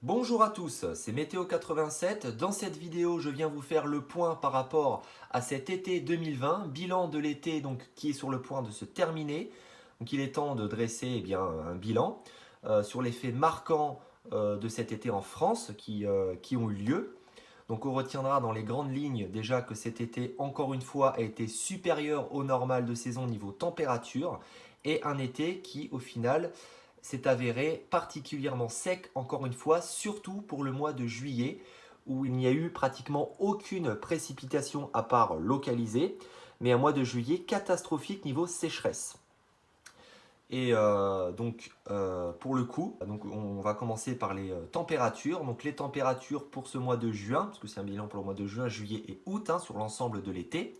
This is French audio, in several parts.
Bonjour à tous, c'est Météo 87. Dans cette vidéo, je viens vous faire le point par rapport à cet été 2020, bilan de l'été donc qui est sur le point de se terminer. Donc il est temps de dresser un bilan sur les faits marquants de cet été en France qui ont eu lieu. Donc on retiendra dans les grandes lignes déjà que cet été, encore une fois, a été supérieur au normal de saison niveau température et un été qui, au final, s'est avéré particulièrement sec, encore une fois, surtout pour le mois de juillet, où il n'y a eu pratiquement aucune précipitation à part localisée, mais un mois de juillet catastrophique niveau sécheresse. Pour le coup, donc on va commencer par les températures. Donc les températures pour ce mois de juin, parce que c'est un bilan pour le mois de juin, juillet et août sur l'ensemble de l'été.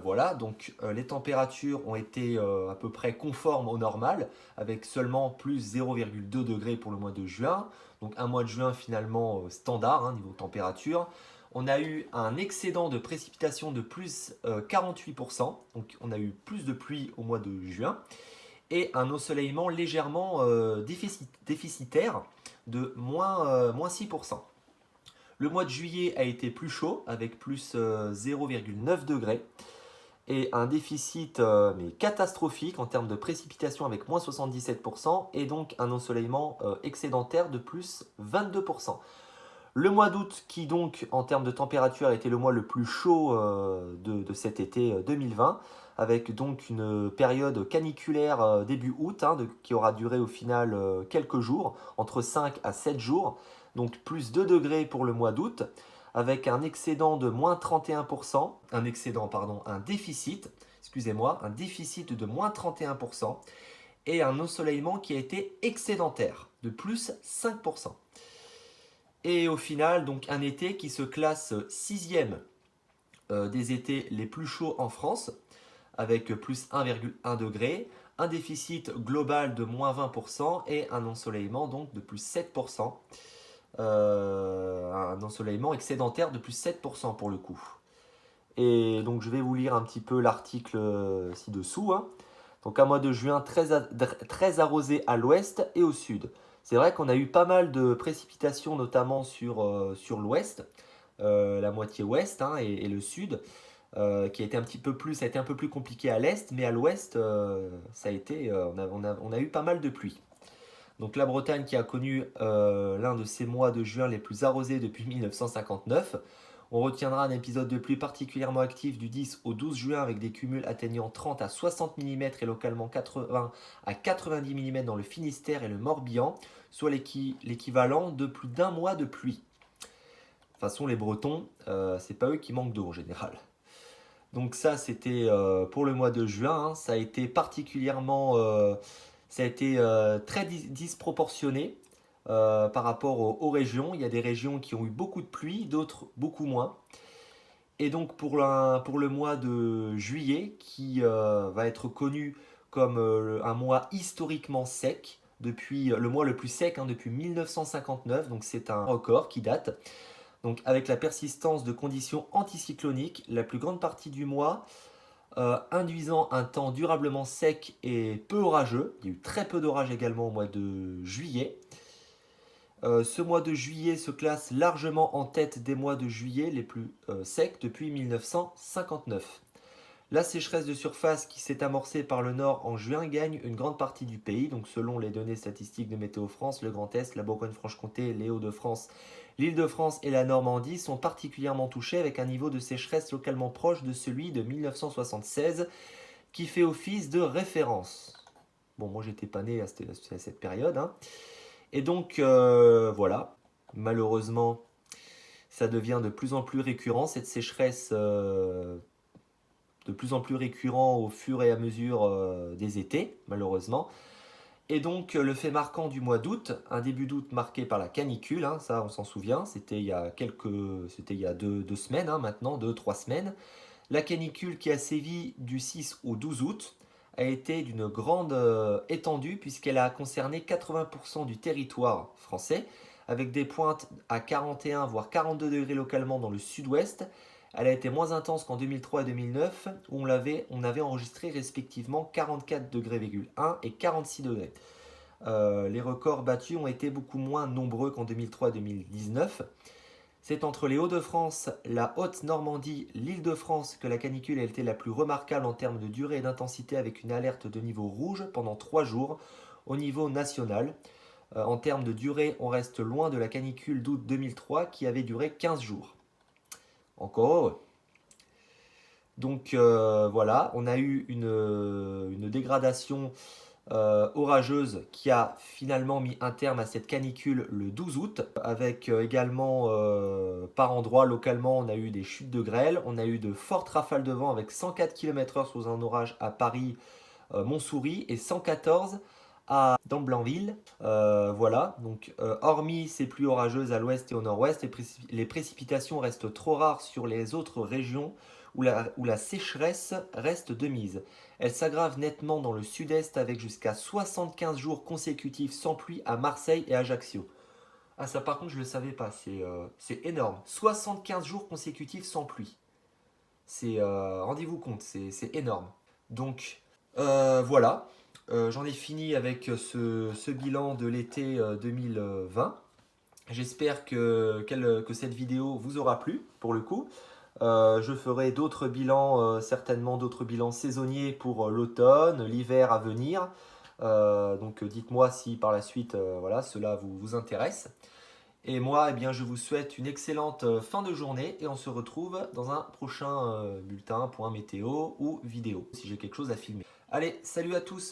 Voilà, donc les températures ont été à peu près conformes au normal, avec seulement plus 0,2 degrés pour le mois de juin. Donc un mois de juin finalement standard niveau température. On a eu un excédent de précipitation de plus 48%, donc on a eu plus de pluie au mois de juin et un ensoleillement légèrement déficitaire de moins 6%. Le mois de juillet a été plus chaud avec plus 0,9 degrés et un déficit mais catastrophique en termes de précipitation avec moins 77% et donc un ensoleillement excédentaire de plus 22%. Le mois d'août qui donc en termes de température a été le mois le plus chaud de cet été 2020 avec donc une période caniculaire début août qui aura duré au final quelques jours, entre 5 à 7 jours, donc plus 2 degrés pour le mois d'août avec un excédent de moins 31%, un déficit, excusez-moi, un déficit de moins 31% et un ensoleillement qui a été excédentaire de plus 5%. Et au final, donc un été qui se classe sixième des étés les plus chauds en France, avec plus 1,1 degré, un déficit global de moins 20% et un ensoleillement donc de plus 7%. Un ensoleillement excédentaire de plus 7% pour le coup. Et donc je vais vous lire un petit peu l'article ci-dessous. Donc un mois de juin très arrosé à l'ouest et au sud. C'est vrai qu'on a eu pas mal de précipitations, notamment sur l'ouest, la moitié ouest et le sud, qui a été ça a été un peu plus compliqué à l'est, mais à l'ouest, on a eu pas mal de pluie. Donc la Bretagne qui a connu l'un de ces mois de juin les plus arrosés depuis 1959. On retiendra un épisode de pluie particulièrement actif du 10 au 12 juin avec des cumuls atteignant 30 à 60 mm et localement 80 à 90 mm dans le Finistère et le Morbihan, soit l'équivalent de plus d'un mois de pluie. De toute façon, les Bretons, c'est pas eux qui manquent d'eau en général. Donc ça, c'était pour le mois de juin. Ça a été très disproportionné par rapport aux régions. Il y a des régions qui ont eu beaucoup de pluie, d'autres beaucoup moins. Et donc pour le mois de juillet, qui va être connu comme un mois historiquement sec, depuis le mois le plus sec depuis 1959, donc c'est un record qui date. Donc avec la persistance de conditions anticycloniques, la plus grande partie du mois induisant un temps durablement sec et peu orageux. Il y a eu très peu d'orages également au mois de juillet. Ce mois de juillet se classe largement en tête des mois de juillet les plus secs depuis 1959. La sécheresse de surface qui s'est amorcée par le nord en juin gagne une grande partie du pays. Donc selon les données statistiques de Météo France, le Grand Est, la Bourgogne-Franche-Comté, les Hauts-de-France, l'Île-de-France et la Normandie sont particulièrement touchés avec un niveau de sécheresse localement proche de celui de 1976 qui fait office de référence. Bon, moi j'étais pas né à cette période. Et donc voilà, malheureusement, ça devient de plus en plus récurrent, cette sécheresse de plus en plus récurrent au fur et à mesure des étés, malheureusement. Et donc le fait marquant du mois d'août, un début d'août marqué par la canicule, ça on s'en souvient, c'était il y a deux semaines maintenant, 2-3 semaines. La canicule qui a sévi du 6 au 12 août a été d'une grande étendue puisqu'elle a concerné 80% du territoire français, avec des pointes à 41 voire 42 degrés localement dans le sud-ouest. Elle a été moins intense qu'en 2003 et 2009 où on avait enregistré respectivement 44 degrés,1 et 46 degrés. les records battus ont été beaucoup moins nombreux qu'en 2003 et 2019. C'est entre les Hauts-de-France, la Haute-Normandie, l'Île-de-France que la canicule a été la plus remarquable en termes de durée et d'intensité avec une alerte de niveau rouge pendant 3 jours au niveau national. En termes de durée, on reste loin de la canicule d'août 2003 qui avait duré 15 jours. Encore heureux. Donc voilà, on a eu une dégradation orageuse qui a finalement mis un terme à cette canicule le 12 août, avec également par endroits localement on a eu des chutes de grêle, on a eu de fortes rafales de vent avec 104 km/h sous un orage à Paris, Montsouris et 114 dans Blainville. Voilà, donc hormis ces pluies orageuses à l'ouest et au nord-ouest, les précipitations restent trop rares sur les autres régions où la sécheresse reste de mise. Elle s'aggrave nettement dans le sud-est avec jusqu'à 75 jours consécutifs sans pluie à Marseille et Ajaccio. Ah ça par contre je ne le savais pas, c'est énorme. 75 jours consécutifs sans pluie. Rendez-vous compte, c'est énorme. Donc voilà, j'en ai fini avec ce bilan de l'été 2020. J'espère que cette vidéo vous aura plu pour le coup. Je ferai d'autres bilans, certainement d'autres bilans saisonniers pour l'automne, l'hiver à venir. Donc dites-moi si par la suite voilà, cela vous intéresse. Et moi, eh bien, je vous souhaite une excellente fin de journée et on se retrouve dans un prochain bulletin, point météo ou vidéo, si j'ai quelque chose à filmer. Allez, salut à tous!